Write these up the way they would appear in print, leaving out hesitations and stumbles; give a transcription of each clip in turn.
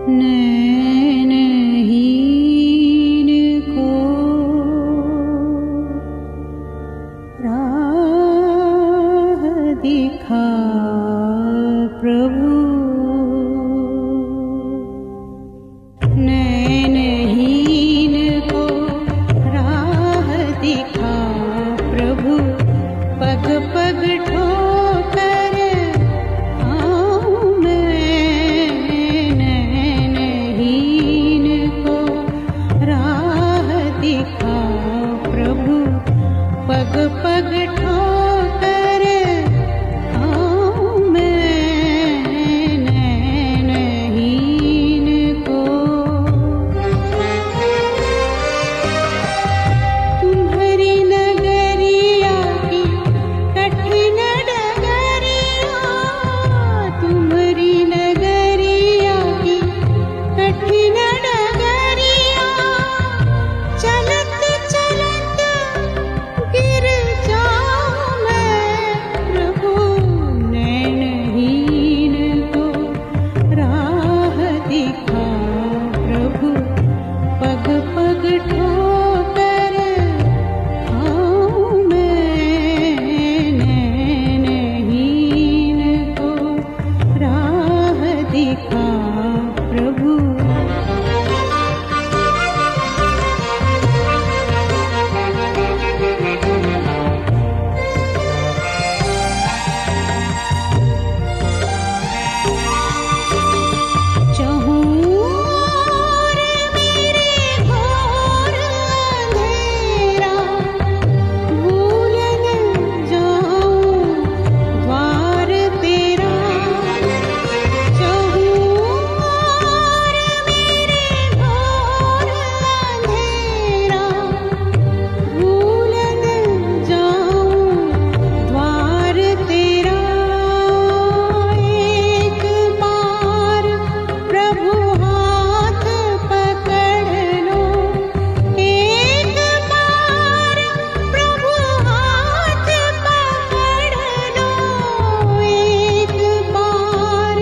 नैनहीन को राह दिखा प्रभु, नैनहीन को राह दिखा प्रभु, पग पग ठोकर आऊं मैं, नैनहीन को राह दिखा प्रभु, पग पग ठोकर आऊं मैं, नैनहीन को। तुम्हारी नगरिया की कठिन डगरिया, तुम्हारी नगरिया की कठिन डगरिया, चलत चलत गिर जाऊं मैं प्रभु, नैनहीन को राह दिखा प्रभु, पग पग ठोकर आऊं मैं, नैनहीन को राह दिखा प्रभु। चहूर मेरे घोर अंधेरा, भूल न जाऊं द्वार तेरा, चहूर मेरे घोर अंधेरा, भूल न जाऊं द्वार तेरा। एक बार प्रभु हाथ पकड़ लो, एक बार प्रभु हाथ पकड़ लो, एक बार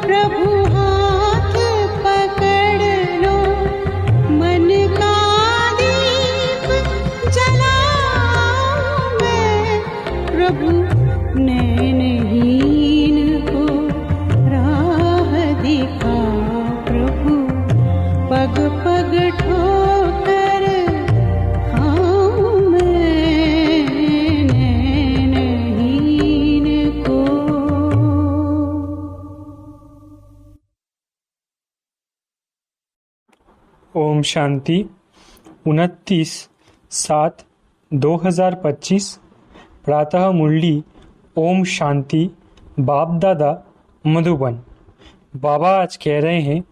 प्रभु हाथ पकड़ लो, मन का दीप जलाऊं मैं प्रभु, नैनहीन को राह दिखा प्रभु, पग पग ठोकर आऊं मैं, नैनहीन को। ओम शांति 29/7/2025 प्रातः मुरली। ओम शांति। बाप दादा मधुबन। बाबा आज कह रहे हैं,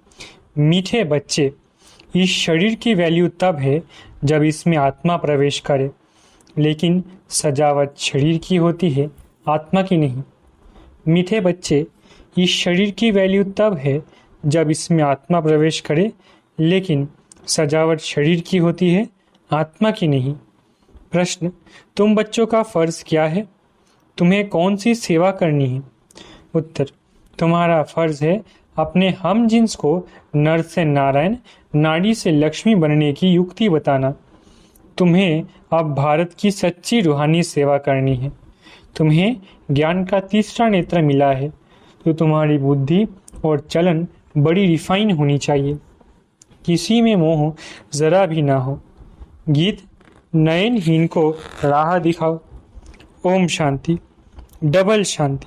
मीठे बच्चे, इस शरीर की वैल्यू तब है जब इसमें आत्मा प्रवेश करे, लेकिन सजावट शरीर की होती है, आत्मा की नहीं। मीठे बच्चे, इस शरीर की वैल्यू तब है जब इसमें आत्मा प्रवेश करे, लेकिन सजावट शरीर की होती है, आत्मा की नहीं। प्रश्न, तुम बच्चों का फर्ज क्या है? तुम्हें कौन सी सेवा करनी है? उत्तर, तुम्हारा फर्ज है अपने हम जिन्स को नर से नारायण, नाड़ी से लक्ष्मी बनने की युक्ति बताना। तुम्हें अब भारत की सच्ची रूहानी सेवा करनी है। तुम्हें ज्ञान का तीसरा नेत्र मिला है, तो तुम्हारी बुद्धि और चलन बड़ी रिफाइन होनी चाहिए। किसी में मोह जरा भी ना हो। गीत, नयनहीन को राह दिखाओ। ओम शांति। डबल शांति।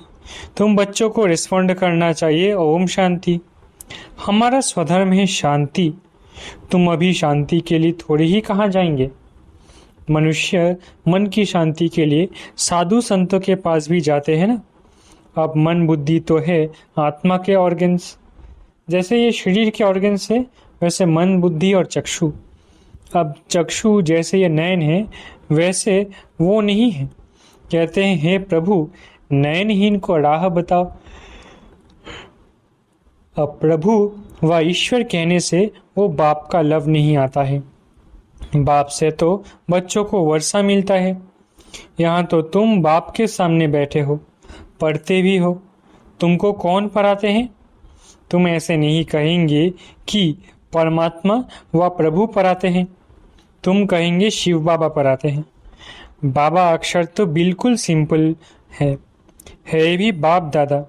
तुम बच्चों को रिस्पॉन्ड करना चाहिए। ओम शांति। हमारा स्वधर्म है शांति। तुम अभी शांति के लिए थोड़ी ही कहाँ जाएंगे। मनुष्य मन की शांति के लिए साधु संतों के पास भी जाते हैं ना। अब मन बुद्धि तो है आत्मा के ऑर्गन्स। जैसे ये शरीर के ऑर्गन्स है, वैसे मन बुद्धि और चक्षु। अब चक्षु जैसे ये नयन है, वैसे वो नहीं है। कहते हैं, हे प्रभु, नयनहीन को राह बताओ। अब प्रभु व ईश्वर कहने से वो बाप का लव नहीं आता है। बाप से तो बच्चों को वर्षा मिलता है। यहाँ तो तुम बाप के सामने बैठे हो, पढ़ते भी हो। तुमको कौन पढ़ाते हैं? तुम ऐसे नहीं कहेंगे कि परमात्मा व प्रभु पर आते हैं, तुम कहेंगे शिव बाबा पर आते हैं। बाबा अक्षर तो बिल्कुल सिंपल है भी बाप दादा।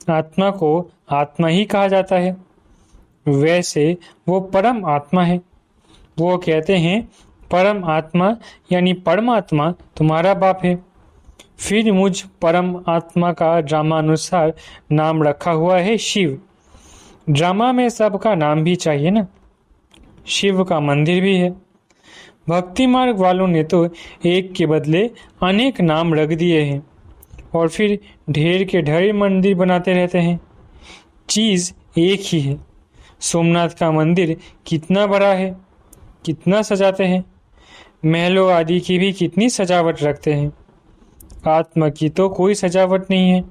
आत्मा को आत्मा ही कहा जाता है, वैसे वो परम आत्मा है। वो कहते हैं परम आत्मा यानी परमात्मा तुम्हारा बाप है। फिर मुझ परम आत्मा का ड्रामा अनुसार नाम रखा हुआ है शिव। ड्रामा में सबका नाम भी चाहिए ना। शिव का मंदिर भी है। भक्ति मार्ग वालों ने तो एक के बदले अनेक नाम रख दिए हैं और फिर ढेर के ढेर मंदिर बनाते रहते हैं। चीज़ एक ही है। सोमनाथ का मंदिर कितना बड़ा है, कितना सजाते हैं। महलों आदि की भी कितनी सजावट रखते हैं। आत्मा की तो कोई सजावट नहीं है।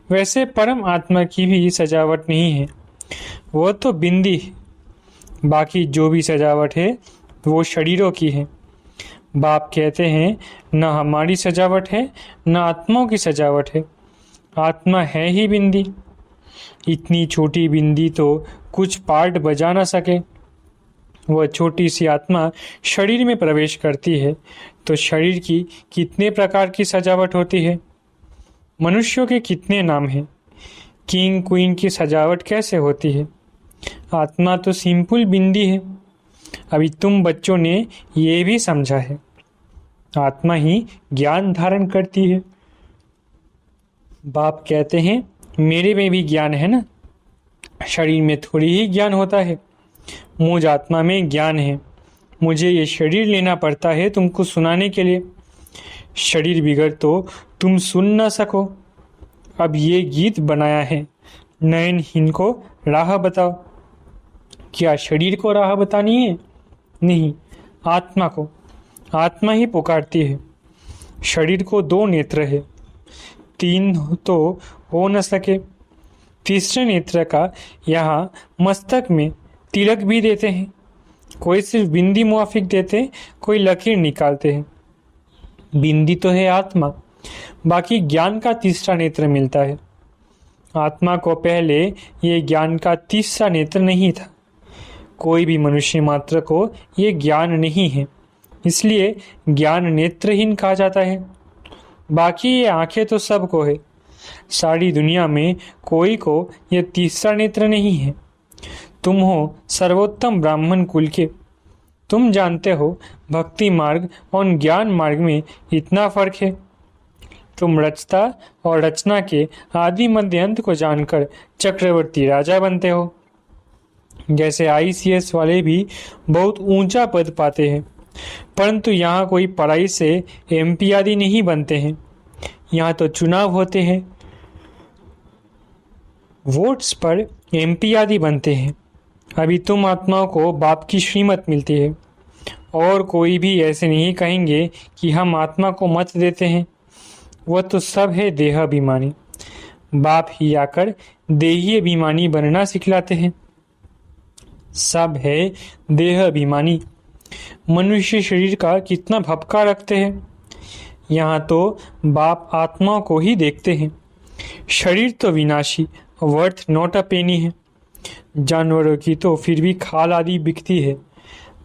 वैसे परम आत्मा की भी सजावट नहीं है, वो तो बिंदी है। बाकी जो भी सजावट है वो शरीरों की है। बाप कहते हैं न हमारी सजावट है न आत्माओं की सजावट है, आत्मा है ही बिंदी। इतनी छोटी बिंदी तो कुछ पार्ट बजा ना सके। वह छोटी सी आत्मा शरीर में प्रवेश करती है तो शरीर की कितने प्रकार की सजावट होती है। मनुष्यों के कितने नाम हैं। किंग क्वीन की सजावट कैसे होती है। आत्मा तो सिंपल बिंदी है। अभी तुम बच्चों ने ये भी समझा है, आत्मा ही ज्ञान धारण करती है। बाप कहते हैं मेरे में भी ज्ञान है ना, शरीर में थोड़ी ही ज्ञान होता है। मुझ आत्मा में ज्ञान है। मुझे ये शरीर लेना पड़ता है तुमको सुनाने के लिए। शरीर बिगड़ तो तुम सुन ना सको। अब ये गीत बनाया है, नयनहीन को राह बताओ। क्या शरीर को राह बतानी है? नहीं, आत्मा को। आत्मा ही पुकारती है। शरीर को 2 नेत्र है, 3 तो हो न सके। तीसरे नेत्र का यहाँ मस्तक में तिलक भी देते हैं। कोई सिर्फ बिंदी मुआफिक देते, कोई लकीर निकालते हैं। बिंदी तो है आत्मा, बाकी ज्ञान का तीसरा नेत्र मिलता है। आत्मा को पहले ये ज्ञान का तीसरा नेत्र नहीं था। कोई भी मनुष्य मात्र को ये ज्ञान नहीं है, इसलिए ज्ञान नेत्रहीन कहा जाता है। बाकी ये आंखें तो सबको है। सारी दुनिया में कोई को ये तीसरा नेत्र नहीं है। तुम हो सर्वोत्तम ब्राह्मण कुल के। तुम जानते हो भक्ति मार्ग और ज्ञान मार्ग में इतना फर्क है। तुम रचता और रचना के आदि मध्य अंत को जानकर चक्रवर्ती राजा बनते हो। जैसे ICS वाले भी बहुत ऊंचा पद पाते हैं, परंतु यहाँ कोई पढ़ाई से MP आदि नहीं बनते हैं। यहाँ तो चुनाव होते हैं, वोट्स पर MP आदि बनते हैं। अभी तुम आत्माओं को बाप की श्रीमत मिलती है और कोई भी ऐसे नहीं कहेंगे कि हम आत्मा को मत देते हैं। वह तो सब है देह अभिमानी। बाप ही आकर देही अभिमानी बनना सिखलाते हैं। सब है देह अभिमानी। मनुष्य शरीर का कितना भपका रखते हैं। यहाँ तो बाप आत्माओं को ही देखते हैं। शरीर तो विनाशी, वर्थ नॉट अ पेनी है। जानवरों की तो फिर भी खाल आदि बिकती है।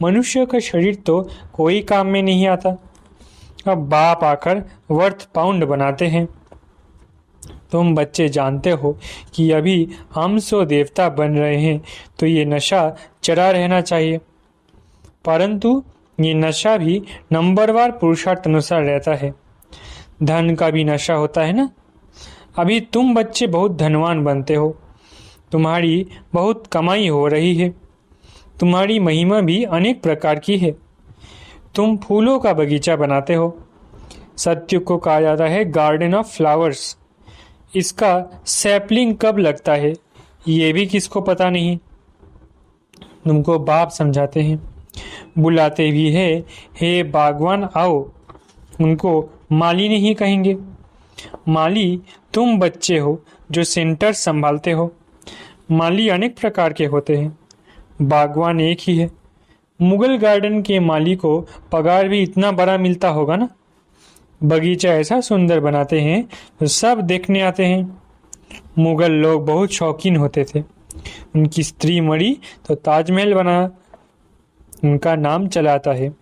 मनुष्य का शरीर तो कोई काम में नहीं आता। अब बाप आकर वर्थ पाउंड बनाते हैं। तुम बच्चे जानते हो कि अभी हम सो देवता बन रहे हैं तो ये नशा चढ़ा रहना चाहिए, परंतु ये नशा भी नंबरवार पुरुषार्थ अनुसार रहता है। धन का भी नशा होता है ना। अभी तुम बच्चे बहुत धनवान बनते हो, तुम्हारी बहुत कमाई हो रही है, तुम्हारी महिमा भी अनेक प्रकार की है। तुम फूलों का बगीचा बनाते हो। सत्युग को कहा जाता है गार्डन ऑफ फ्लावर्स। इसका सैपलिंग कब लगता है ये भी किसको पता नहीं। तुमको बाप समझाते हैं, बुलाते भी है, हे बागवान आओ। उनको माली नहीं कहेंगे। माली तुम बच्चे हो जो सेंटर संभालते हो। माली अनेक प्रकार के होते हैं, बागवान एक ही है। मुगल गार्डन के माली को पगार भी इतना बड़ा मिलता होगा ना। बगीचा ऐसा सुंदर बनाते हैं तो सब देखने आते हैं। मुगल लोग बहुत शौकीन होते थे। उनकी स्त्री मरी तो ताजमहल बना, उनका नाम चलाता है।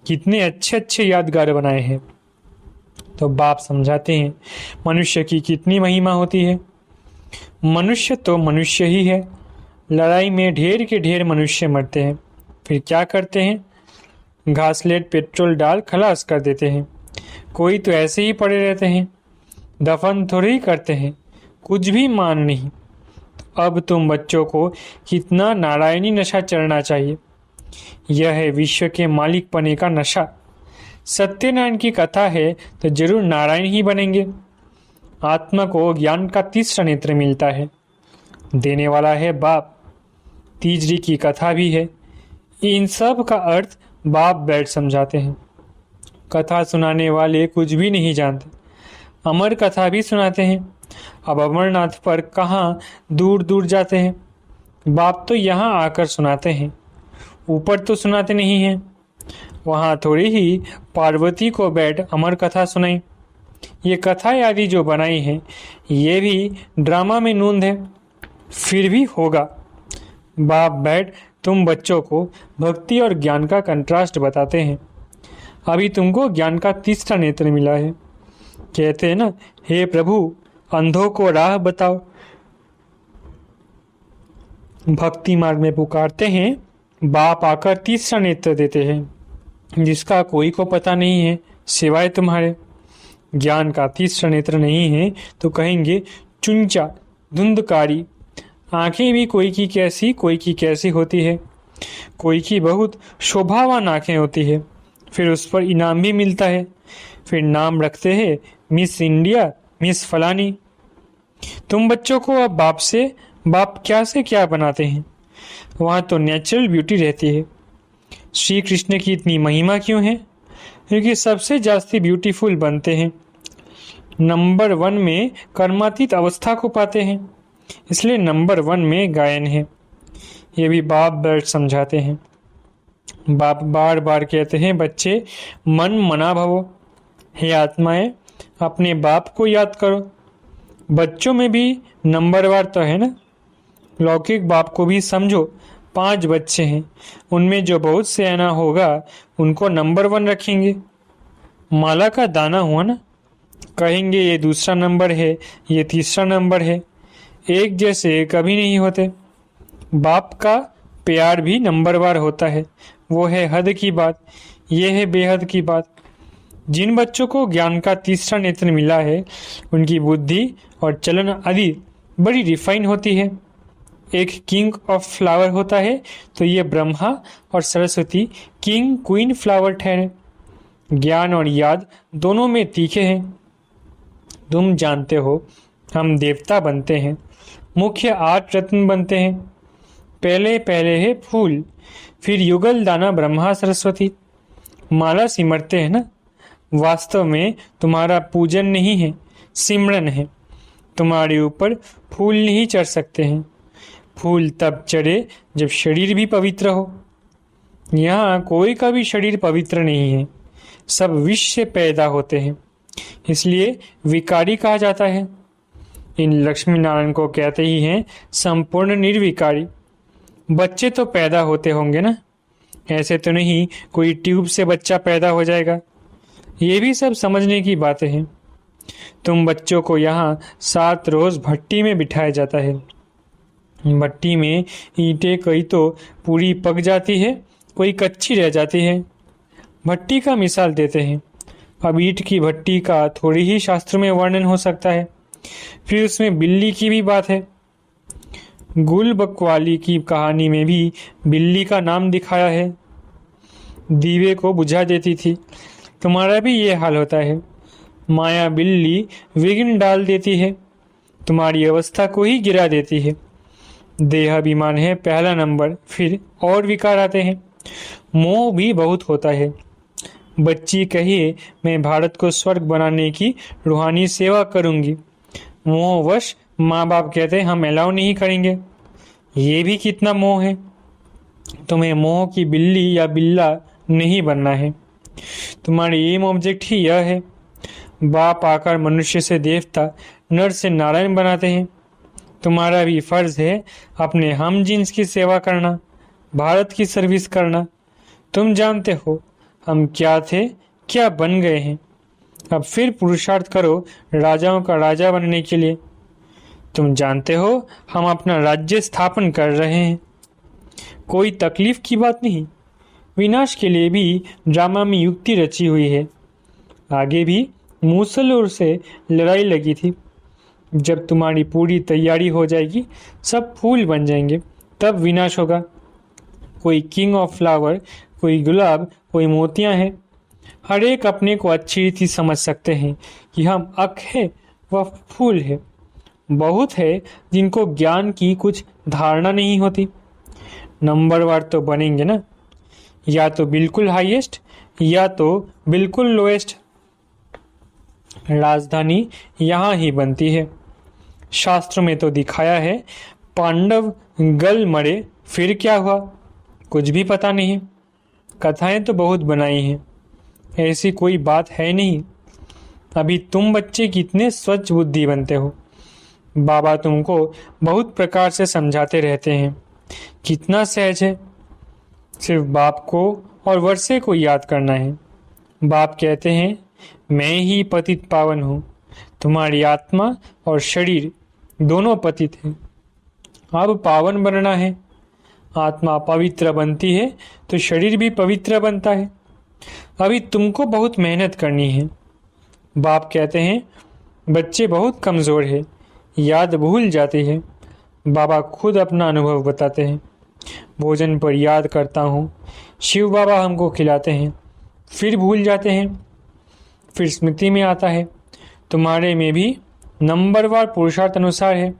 कितने अच्छे अच्छे यादगार बनाए हैं। तो बाप समझाते हैं मनुष्य की कितनी महिमा होती है। मनुष्य तो मनुष्य ही है। लड़ाई में ढेर के ढेर मनुष्य मरते हैं, फिर क्या करते हैं? घासलेट पेट्रोल डाल खलास कर देते हैं। कोई तो ऐसे ही पड़े रहते हैं, दफन थोड़े ही करते हैं, कुछ भी मान नहीं। तो अब तुम बच्चों को कितना नारायणी नशा चढ़ना चाहिए। यह है विश्व के मालिक बने का नशा। सत्यनारायण की कथा है तो जरूर नारायण ही बनेंगे। आत्मा को ज्ञान का तीसरा नेत्र मिलता है, देने वाला है बाप। तीजरी की कथा भी है। इन सब का अर्थ बाप बैठ समझाते हैं। कथा सुनाने वाले कुछ भी नहीं जानते, अमर कथा भी सुनाते हैं। अब अमरनाथ पर कहाँ दूर दूर जाते हैं, बाप तो यहाँ आकर सुनाते हैं, ऊपर तो सुनाते नहीं हैं। वहाँ थोड़ी ही पार्वती को बैठ अमर कथा सुनाई। ये कथा आदि जो बनाई है ये भी ड्रामा में नूंद है, फिर भी होगा। बाप बैठ तुम बच्चों को भक्ति और ज्ञान का कंट्रास्ट बताते हैं। अभी तुमको ज्ञान का तीसरा नेत्र मिला है। कहते हैं ना, हे प्रभु अंधों को राह बताओ। भक्ति मार्ग में पुकारते हैं, बाप आकर तीसरा नेत्र देते हैं जिसका कोई को पता नहीं है सिवाय तुम्हारे। ज्ञान का तीसरा नेत्र नहीं है तो कहेंगे चुंचा धुंधकारी। आंखें भी कोई की कैसी होती है। कोई की बहुत शोभावान आंखें होती है, फिर उस पर इनाम भी मिलता है। फिर नाम रखते हैं मिस इंडिया, मिस फलानी। तुम बच्चों को अब बाप क्या से क्या बनाते हैं। वहाँ तो नेचुरल ब्यूटी रहती है। श्री कृष्ण की इतनी महिमा क्यों है? क्योंकि सबसे जास्ती ब्यूटीफुल बनते हैं, नंबर 1 में कर्मातीत अवस्था को पाते हैं, इसलिए नंबर 1 में गायन है। ये भी बाप बैठ समझाते हैं। बाप बार बार कहते हैं, बच्चे मन मना भवो। हे आत्माएं अपने बाप को याद करो। बच्चों में भी नंबरवार तो है ना। लौकिक बाप को भी समझो। 5 बच्चे हैं, उनमें जो बहुत सयाना होगा उनको नंबर 1 रखेंगे। माला का दाना हुआ ना, कहेंगे ये दूसरा नंबर है, ये तीसरा नंबर है। एक जैसे कभी नहीं होते। बाप का प्यार भी नंबरवार होता है, वो है हद की बात, ये है बेहद की बात। जिन बच्चों को ज्ञान का तीसरा नेत्र मिला है उनकी बुद्धि और चलन आदि बड़ी रिफाइन होती है। एक किंग ऑफ फ्लावर होता है तो ये ब्रह्मा और सरस्वती किंग क्वीन फ्लावर ठहरे। ज्ञान और याद दोनों में तीखे हैं। तुम जानते हो हम देवता बनते हैं, मुख्य 8 रत्न बनते हैं। पहले है फूल, फिर युगल दाना ब्रह्मा सरस्वती। माला सिमरते हैं ना। वास्तव में तुम्हारा पूजन नहीं है, सिमरन है। तुम्हारे ऊपर फूल नहीं चढ़ सकते हैं। फूल तब चढ़े जब शरीर भी पवित्र हो। यहाँ कोई का भी शरीर पवित्र नहीं है, सब विष से पैदा होते हैं, इसलिए विकारी कहा जाता है। इन लक्ष्मी नारायण को कहते ही हैं संपूर्ण निर्विकारी। बच्चे तो पैदा होते होंगे ना, ऐसे तो नहीं कोई ट्यूब से बच्चा पैदा हो जाएगा। ये भी सब समझने की बातें हैं। तुम बच्चों को यहाँ 7 रोज भट्टी में बिठाया जाता है। भट्टी में ईंटें कई तो पूरी पक जाती है, कोई कच्ची रह जाती है। भट्टी का मिसाल देते हैं। अब ईंट की भट्टी का थोड़ी ही शास्त्र में वर्णन हो सकता है। फिर उसमें बिल्ली की भी बात है। गुल बकवाली की कहानी में भी बिल्ली का नाम दिखाया है। दीवे को बुझा देती थी। तुम्हारा भी ये हाल होता है। माया बिल्ली विघ्न डाल देती है, तुम्हारी अवस्था को ही गिरा देती है। देहाभिमान है पहला नंबर, फिर और विकार आते हैं। मोह भी बहुत होता है। बच्ची कहिए मैं भारत को स्वर्ग बनाने की रूहानी सेवा करूंगी, मोहवश माँ बाप कहते हम अलाउ नहीं करेंगे। ये भी कितना मोह है। तुम्हें मोह की बिल्ली या बिल्ला नहीं बनना है। तुम्हारी एम ऑब्जेक्ट ही यह है। बाप आकर मनुष्य से देवता, नर से नारायण बनाते हैं। तुम्हारा भी फर्ज है अपने हम जिन्स की सेवा करना, भारत की सर्विस करना। तुम जानते हो हम क्या थे, क्या बन गए हैं। अब फिर पुरुषार्थ करो राजाओं का राजा बनने के लिए। तुम जानते हो हम अपना राज्य स्थापन कर रहे हैं। कोई तकलीफ की बात नहीं। विनाश के लिए भी ड्रामा में युक्ति रची हुई है। आगे भी मूसल और से लड़ाई लगी थी। जब तुम्हारी पूरी तैयारी हो जाएगी, सब फूल बन जाएंगे, तब विनाश होगा। कोई किंग ऑफ फ्लावर, कोई गुलाब, कोई मोतियां हैं। हर एक अपने को अच्छी रीति समझ सकते हैं कि हम अक है व फूल है। बहुत है जिनको ज्ञान की कुछ धारणा नहीं होती। नंबरवार तो बनेंगे ना, या तो बिल्कुल हाईएस्ट या तो बिल्कुल लोएस्ट। राजधानी यहाँ ही बनती है। शास्त्र में तो दिखाया है, पांडव गल मरे फिर क्या हुआ, कुछ भी पता नहीं। कथाएं तो बहुत बनाई हैं, ऐसी कोई बात है नहीं। अभी तुम बच्चे कितने स्वच्छ बुद्धि बनते हो। बाबा तुमको बहुत प्रकार से समझाते रहते हैं। कितना सहज है, सिर्फ बाप को और वर्षे को याद करना है। बाप कहते हैं मैं ही पतित पावन हूँ। तुम्हारी आत्मा और शरीर दोनों पतित हैं। अब पावन बनना है। आत्मा पवित्र बनती है तो शरीर भी पवित्र बनता है। अभी तुमको बहुत मेहनत करनी है। बाप कहते हैं बच्चे बहुत कमज़ोर है, याद भूल जाते हैं। बाबा खुद अपना अनुभव बताते हैं। भोजन पर याद करता हूँ, शिव बाबा हमको खिलाते हैं, फिर भूल जाते हैं, फिर स्मृति में आता है। तुम्हारे में भी नंबरवार पुरुषार्थ अनुसार है।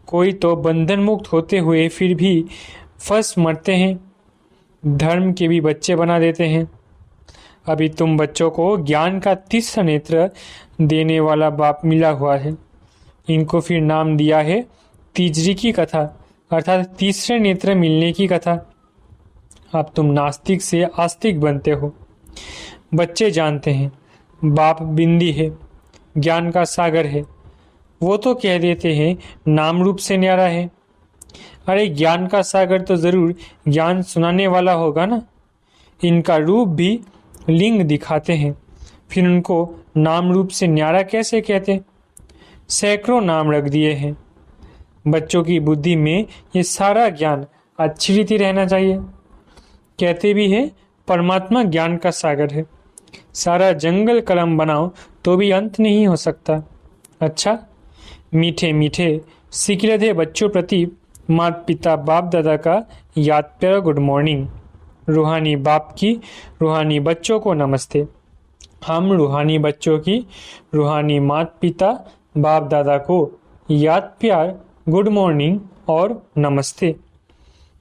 कोई तो बंधन मुक्त होते हुए फिर भी फंस मरते हैं। धर्म के भी बच्चे बना देते हैं। अभी तुम बच्चों को ज्ञान का तीसरा नेत्र देने वाला बाप मिला हुआ है। इनको फिर नाम दिया है तीजरी की कथा, अर्थात तीसरे नेत्र मिलने की कथा। अब तुम नास्तिक से आस्तिक बनते हो। बच्चे जानते हैं बाप बिंदी है, ज्ञान का सागर है। वो तो कह देते हैं नाम रूप से न्यारा है। अरे ज्ञान का सागर तो जरूर ज्ञान सुनाने वाला होगा ना। इनका रूप भी लिंग दिखाते हैं, फिर उनको नाम रूप से न्यारा कैसे कहते। सैकड़ों नाम रख दिए हैं। बच्चों की बुद्धि में ये सारा ज्ञान अच्छी रीति रहना चाहिए। कहते भी है परमात्मा ज्ञान का सागर है। सारा जंगल कलम बनाओ तो भी अंत नहीं हो सकता। अच्छा, मीठे मीठे सिकलधे बच्चों प्रति माता पिता बाप दादा का याद प्यारा गुड मॉर्निंग। रूहानी बाप की रूहानी बच्चों को नमस्ते। हम रूहानी बच्चों की रूहानी माता पिता बाप दादा को याद प्यार गुड मॉर्निंग और नमस्ते।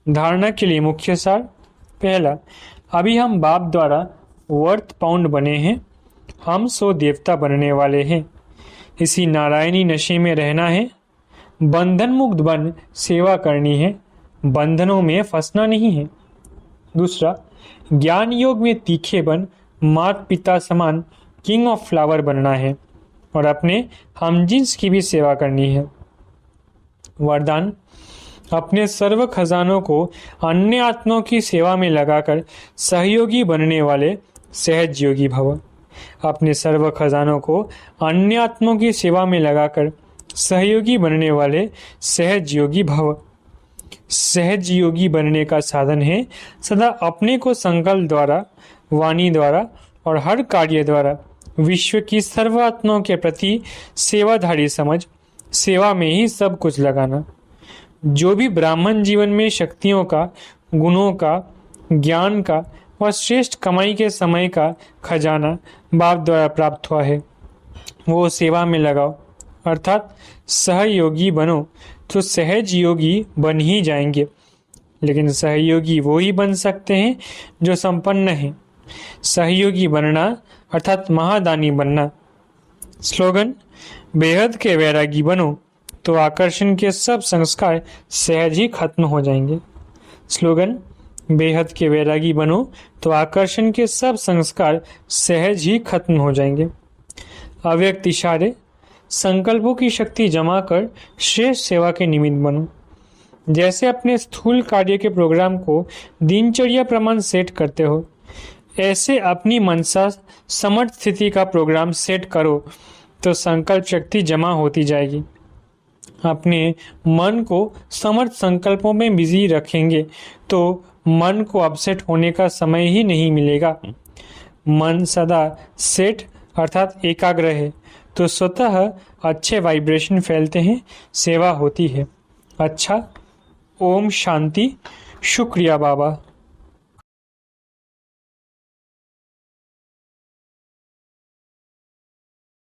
धारणा के लिए मुख्य सार। पहला, अभी हम बाप द्वारा वर्थ पाउंड बने हैं। हम 100 देवता बनने वाले हैं। इसी नारायणी नशे में रहना है। बंधन मुक्त बन सेवा करनी है। बंधनों में फंसना नहीं है। दूसरा, ज्ञान योग में तीखे बन माता पिता समान किंग ऑफ फ्लावर बनना है और अपने हमजिन्स की भी सेवा करनी है। वरदान, अपने सर्व खजानों को अन्य आत्माओं की सेवा में लगाकर सहयोगी बनने वाले सहज योगी भव। अपने सर्व खजानों को अन्य आत्माओं की सेवा में लगाकर सहयोगी बनने वाले सहज योगी भव। सहज योगी बनने का साधन है सदा अपने को संकल्प द्वारा, वाणी द्वारा और हर कार्य द्वारा विश्व की सर्वात्माओं के प्रति सेवाधारी समझ सेवा में ही सब कुछ लगाना। जो भी ब्राह्मण जीवन में शक्तियों का, गुणों का, ज्ञान का और श्रेष्ठ कमाई के समय का खजाना बाप द्वारा प्राप्त हुआ है, वो सेवा में लगाओ, अर्थात सहयोगी बनो तो सहज योगी बन ही जाएंगे। लेकिन सहयोगी वो ही बन सकते हैं जो संपन्न हैं। सहयोगी बनना अर्थात महादानी बनना। स्लोगन, बेहद के वैरागी बनो तो आकर्षण के सब संस्कार सहज ही खत्म हो जाएंगे। स्लोगन, बेहद के वैरागी बनो तो आकर्षण के सब संस्कार सहज ही खत्म हो जाएंगे। अव्यक्त इशारे, संकल्पों की शक्ति जमा कर श्रेष्ठ सेवा के निमित्त बनो। जैसे अपने स्थूल कार्य के प्रोग्राम को दिनचर्या प्रमाण सेट करते हो, ऐसे अपनी मनसा समर्थ स्थिति का प्रोग्राम सेट करो तो संकल्प शक्ति जमा होती जाएगी। अपने मन को समर्थ संकल्पों में बिजी रखेंगे तो मन को अपसेट होने का समय ही नहीं मिलेगा। मन सदा सेट अर्थात एकाग्र है तो स्वतः अच्छे वाइब्रेशन फैलते हैं, सेवा होती है। अच्छा, ओम शांति। शुक्रिया बाबा।